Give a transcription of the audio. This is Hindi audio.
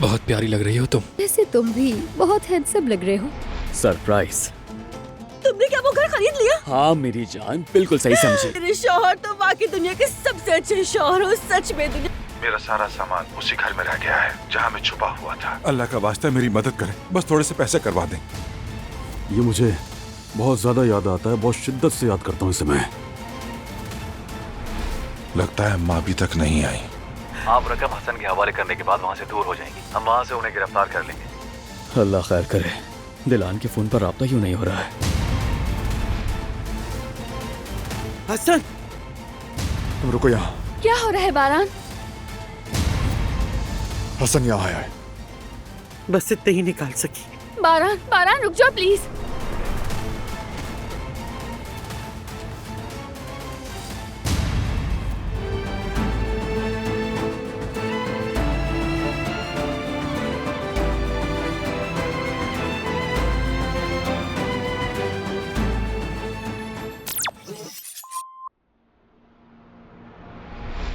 बहुत प्यारी लग रही हो तुम। वैसे तुम भी बहुत हैंडसम लग रहे हो। सरप्राइज। तुमने क्या वो घर खरीद लिया? हाँ मेरी जान, बिल्कुल सही समझी। तेरे शौहर तो बाकी दुनिया के सबसे अच्छे शौहर हो, सच में दुनिया। मेरा सारा सामान उसी घर में रह गया है जहाँ मैं छुपा हुआ था। अल्लाह का वास्ता मेरी मदद करें, बस थोड़े से पैसे करवा दें। ये मुझे बहुत ज्यादा याद आता है, बहुत शिद्दत से याद करता हूँ इसे मैं। लगता है माँ अभी तक नहीं आई। आप रकम हसन के हवाले करने के बाद वहाँ से दूर हो जाएंगी, हम वहाँ से उन्हें गिरफ्तार कर लेंगे। अल्लाह खैर करे। दिलान के फोन पर राब्ता क्यों नहीं हो रहा है? हसन, तुम रुको यहाँ। क्या हो रहा है बारान? हसन यहाँ आया है। बस इतने ही निकाल सकी। बारान, बारान रुक जाओ प्लीज।